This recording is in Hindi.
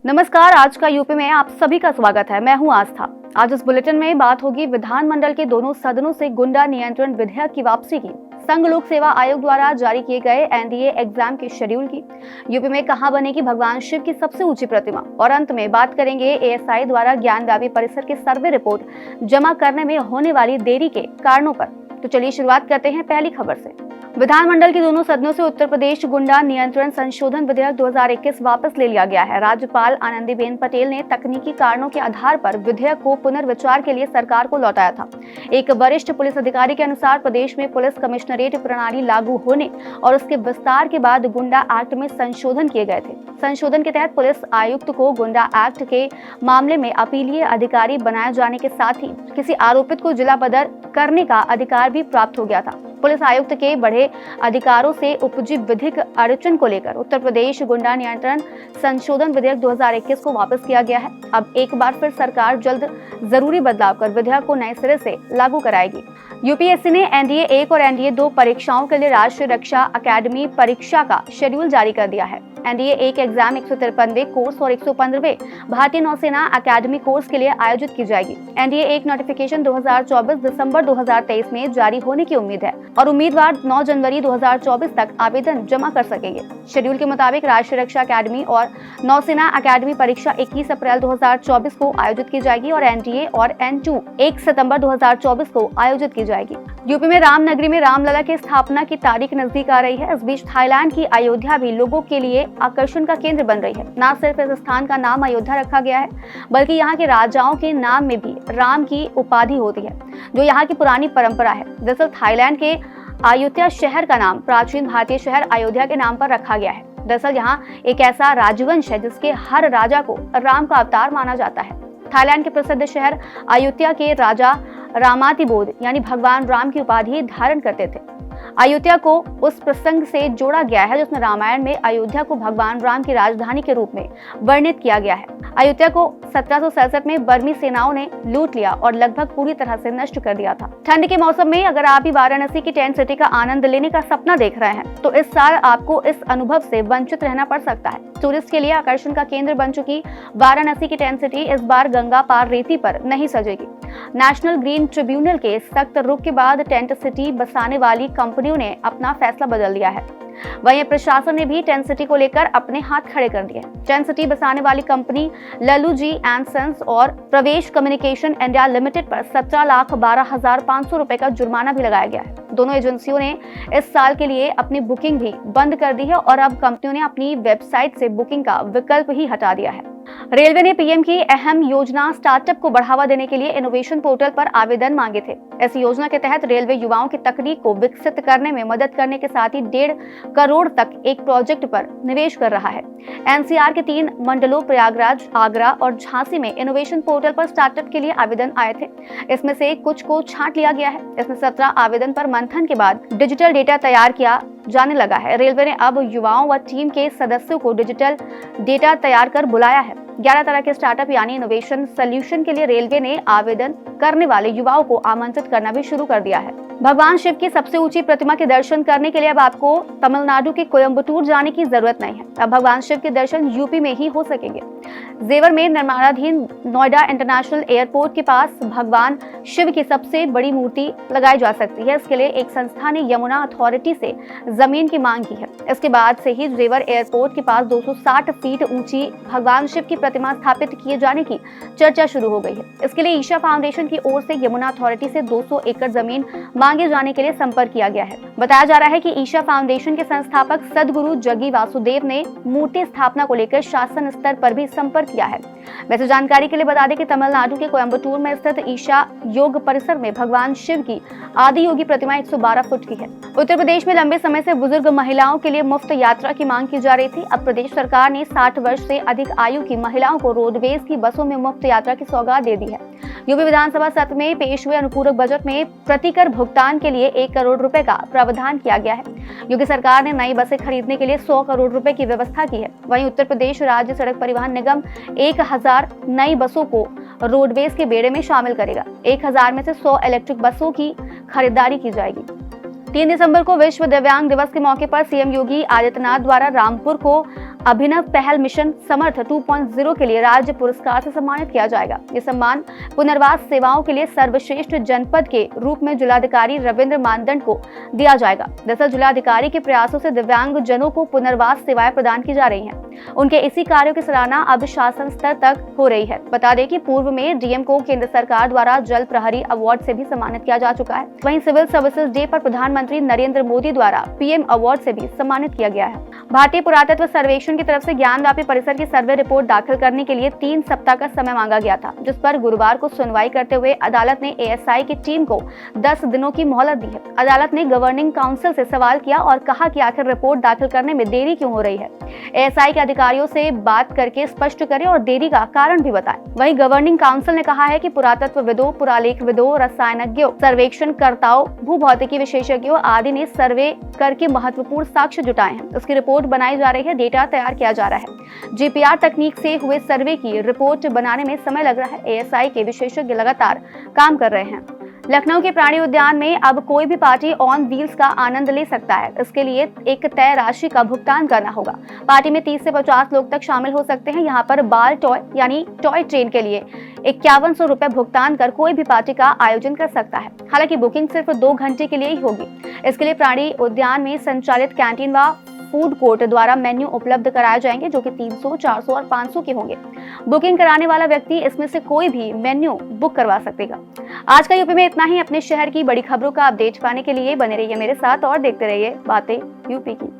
नमस्कार। आज का यूपी में आप सभी का स्वागत है। मैं हूं आस्था। आज इस बुलेटिन में बात होगी विधानमंडल के दोनों सदनों से गुंडा नियंत्रण विधेयक की वापसी की, संघ लोक सेवा आयोग द्वारा जारी किए गए एनडीए एग्जाम के शेड्यूल की, यूपी में कहां बनेगी भगवान शिव की सबसे ऊंची प्रतिमा, और अंत में बात करेंगे एएसआई द्वारा ज्ञानव्यापी परिसर के सर्वे रिपोर्ट जमा करने में होने वाली देरी के कारणों पर। तो चलिए शुरुआत करते हैं पहली खबर से। विधानमंडल के दोनों सदनों से उत्तर प्रदेश गुंडा नियंत्रण संशोधन विधेयक 2021 वापस ले लिया गया है। राज्यपाल आनंदीबेन पटेल ने तकनीकी कारणों के आधार पर विधेयक को पुनर्विचार के लिए सरकार को लौटाया था। एक वरिष्ठ पुलिस अधिकारी के अनुसार प्रदेश में पुलिस कमिश्नरेट प्रणाली लागू होने और उसके विस्तार के बाद गुंडा एक्ट में संशोधन किए गए थे। संशोधन के तहत पुलिस आयुक्त को गुंडा एक्ट के मामले में अपीलीय अधिकारी बनाए जाने के साथ ही किसी आरोपित को जिला बदर करने का अधिकार भी प्राप्त हो गया था। पुलिस आयुक्त के बढ़े अधिकारों से उपजी विधिक अड़चन को लेकर उत्तर प्रदेश गुंडा नियंत्रण संशोधन विधेयक 2021 को वापस किया गया है। अब एक बार फिर सरकार जल्द जरूरी बदलाव कर विधेयक को नए सिरे से लागू कराएगी। यूपीएससी ने एनडीए 1 और एनडीए 2 परीक्षाओं के लिए राष्ट्रीय रक्षा अकादमी परीक्षा का शेड्यूल जारी कर दिया है। एनडीए 1 एग्जाम 153वें कोर्स और 115वें भारतीय नौसेना अकादमी कोर्स के लिए आयोजित की जाएगी। एनडीए 1 नोटिफिकेशन 2024 दिसंबर 2023 में जारी होने की उम्मीद है और उम्मीदवार 9 जनवरी 2024 तक आवेदन जमा कर सकेंगे। शेड्यूल के मुताबिक राष्ट्रीय रक्षा अकादमी और नौसेना अकादमी परीक्षा 21 अप्रैल 2024 को आयोजित की जाएगी और एनडीए और N2 1 सितंबर 2024 को आयोजित की जाएगी। यूपी में रामनगरी में रामलला की स्थापना की तारीख नजदीक आ रही है। इस बीच थाईलैंड की अयोध्या भी लोगों के लिए आकर्षण का केंद्र बन रही है। न सिर्फ इस स्थान का नाम अयोध्या रखा गया है, बल्कि यहाँ के राजाओं के नाम में भी राम की उपाधि होती है, जो यहाँ की पुरानी परंपरा है। दरअसल थाईलैंड के अयोध्या शहर का नाम प्राचीन भारतीय शहर अयोध्या के नाम पर रखा गया है। दरअसल यहाँ एक ऐसा राजवंश है जिसके हर राजा को राम का अवतार माना जाता है। थाईलैंड के प्रसिद्ध शहर अयोध्या के राजा रामातिबोध यानी भगवान राम की उपाधि धारण करते थे। अयोध्या को उस प्रसंग से जोड़ा गया है जिसमें रामायण में अयोध्या को भगवान राम की राजधानी के रूप में वर्णित किया गया है। अयोध्या को 1767 में बर्मी सेनाओं ने लूट लिया और लगभग पूरी तरह से नष्ट कर दिया था। ठंड के मौसम में अगर आप भी वाराणसी की टेंट सिटी का आनंद लेने का सपना देख रहे हैं, तो इस साल आपको इस अनुभव से वंचित रहना पड़ सकता है। टूरिस्ट के लिए आकर्षण का केंद्र बन चुकी वाराणसी की टेंट सिटी इस बार गंगा पार रेती पर नहीं सजेगी। नेशनल ग्रीन ट्रिब्यूनल के सख्त रुख के बाद टेंट सिटी बसाने वाली कंपनियों ने अपना फैसला बदल लिया है। वहीं प्रशासन ने भी टेंट सिटी को लेकर अपने हाथ खड़े कर दिए। टेंट सिटी बसाने वाली company Lallu ji and sons और प्रवेश कम्युनिकेशन इंडिया लिमिटेड पर 17,12,500 रुपए का जुर्माना भी लगाया गया है। दोनों एजेंसियों ने इस साल के लिए अपनी बुकिंग भी बंद कर दी है और अब कंपनियों ने अपनी वेबसाइट से बुकिंग का विकल्प ही हटा दिया है। रेलवे ने पीएम की अहम योजना स्टार्टअप को बढ़ावा देने के लिए इनोवेशन पोर्टल पर आवेदन मांगे थे। इस योजना के तहत रेलवे युवाओं की तकनीक को विकसित करने में मदद करने के साथ ही 1.5 करोड़ तक एक प्रोजेक्ट पर निवेश कर रहा है। एनसीआर के 3 मंडलों प्रयागराज, आगरा और झांसी में इनोवेशन पोर्टल पर स्टार्टअप के लिए आवेदन आए थे। इसमें से कुछ को छांट लिया गया है। इसमें 17 आवेदन पर मंथन के बाद डिजिटल डेटा तैयार किया जाने लगा है। रेलवे ने अब युवाओं व टीम के सदस्यों को डिजिटल डेटा तैयार कर बुलाया है। 11 तरह के स्टार्टअप यानी इनोवेशन सोल्यूशन के लिए रेलवे ने आवेदन करने वाले युवाओं को आमंत्रित करना भी शुरू कर दिया है। भगवान शिव की सबसे ऊंची प्रतिमा के दर्शन करने के लिए अब आपको तमिलनाडु के कोयम्बटूर जाने की जरूरत नहीं है। अब भगवान शिव के दर्शन यूपी में ही हो सकेंगे। जेवर में निर्माणाधीन नोएडा इंटरनेशनल एयरपोर्ट के पास भगवान शिव की सबसे बड़ी मूर्ति लगाई जा सकती है। इसके लिए एक संस्था ने यमुना अथॉरिटी से जमीन की मांग की है। इसके बाद से ही जेवर एयरपोर्ट के पास 260 फीट ऊंची भगवान शिव की प्रतिमा स्थापित किए जाने की चर्चा शुरू हो गई है। इसके लिए ईशा फाउंडेशन की ओर से यमुना अथॉरिटी से 200 एकड़ जमीन मांगे जाने के लिए संपर्क किया गया है। बताया जा रहा है कि ईशा फाउंडेशन के संस्थापक सदगुरु जगी वासुदेव ने मूर्ति स्थापना को लेकर शासन स्तर पर भी संपर्क किया है। वैसे जानकारी के लिए बता दें कि तमिलनाडु के कोयम्बटूर में स्थित ईशा योग परिसर में भगवान शिव की आदि योगी प्रतिमा 112 फुट की है। उत्तर प्रदेश में लंबे समय से बुजुर्ग महिलाओं के लिए मुफ्त यात्रा की मांग की जा रही थी। अब प्रदेश सरकार ने 60 वर्ष से अधिक आयु की महिलाओं को रोडवेज की बसों में मुफ्त यात्रा की सौगात दे दी है। यूपी विधानसभा सत्र में पेश हुए अनुपूरक बजट में प्रतिकर भुगतान के लिए 1 करोड़ रुपए का प्रावधान किया गया है। यूपी सरकार ने नई बसें खरीदने के लिए 100 करोड़ रुपए की व्यवस्था की है। वहीं उत्तर प्रदेश राज्य सड़क परिवहन निगम 1000 नई बसों को रोडवेज के बेड़े में शामिल करेगा। 1000 में से 100 इलेक्ट्रिक बसों की खरीदारी की जाएगी। 3 दिसंबर को विश्व दिव्यांग दिवस के मौके पर सीएम योगी आदित्यनाथ द्वारा रामपुर को अभिनव पहल मिशन समर्थ 2.0 के लिए राज्य पुरस्कार से सम्मानित किया जाएगा। ये सम्मान पुनर्वास सेवाओं के लिए सर्वश्रेष्ठ जनपद के रूप में जिलाधिकारी रविंद्र मानदंड को दिया जाएगा। दरअसल जिलाधिकारी के प्रयासों से दिव्यांग जनों को पुनर्वास सेवाएं प्रदान की जा रही हैं। उनके इसी कार्यों की सराहना अब शासन स्तर तक हो रही है। बता दें कि पूर्व में डीएम को केंद्र सरकार द्वारा जल प्रहरी अवार्ड से भी सम्मानित किया जा चुका है। वहीं सिविल सर्विसेज डे पर प्रधानमंत्री नरेंद्र मोदी द्वारा पीएम अवार्ड से भी सम्मानित किया गया है। भारतीय पुरातत्व सर्वेक्षण की तरफ से ज्ञानव्यापी परिसर की सर्वे रिपोर्ट दाखिल करने के लिए 3 सप्ताह का समय मांगा गया था, जिस पर गुरुवार को सुनवाई करते हुए अदालत ने एएसआई की टीम को 10 दिनों की मोहलत दी है। अदालत ने गवर्निंग काउंसिल से सवाल किया और कहा कि आखिर रिपोर्ट दाखिल करने में देरी क्यों हो रही है। एएसआई के अधिकारियों से बात करके स्पष्ट करें और देरी का कारण भी बताएं। वहीं गवर्निंग काउंसिल ने कहा है कि पुरातत्वविदों, पुरालेखविदों, रसायनज्ञों, सर्वेक्षणकर्ताओं, भूभौतिकी विशेषज्ञों आदि ने सर्वे करके महत्वपूर्ण साक्ष्य जुटाए हैं। उसकी रिपोर्ट बनाई जा रही है, डेटा तैयार किया जा रहा है। जीपीआर तकनीक से हुए सर्वे की रिपोर्ट बनाने में समय लग रहा है। एएसआई के विशेषज्ञ लगातार काम कर रहे हैं। लखनऊ के प्राणी उद्यान में अब कोई भी पार्टी ऑन व्हील्स का आनंद ले सकता है। इसके लिए एक तय राशि का भुगतान करना होगा। पार्टी में 30 से 50 लोग तक शामिल हो सकते हैं। यहाँ पर बाल टॉय यानी टॉय ट्रेन के लिए 5100 रुपए भुगतान कर कोई भी पार्टी का आयोजन कर सकता है। हालांकि बुकिंग सिर्फ 2 घंटे के लिए ही होगी। इसके लिए प्राणी उद्यान में संचालित कैंटीन व फूड कोर्ट द्वारा मेन्यू उपलब्ध कराए जाएंगे, जो कि 300, 400 और 500 के होंगे। बुकिंग कराने वाला व्यक्ति इसमें से कोई भी मेन्यू बुक करवा सकेगा। आज का यूपी में इतना ही। अपने शहर की बड़ी खबरों का अपडेट पाने के लिए बने रहिए मेरे साथ और देखते रहिए बातें यूपी की।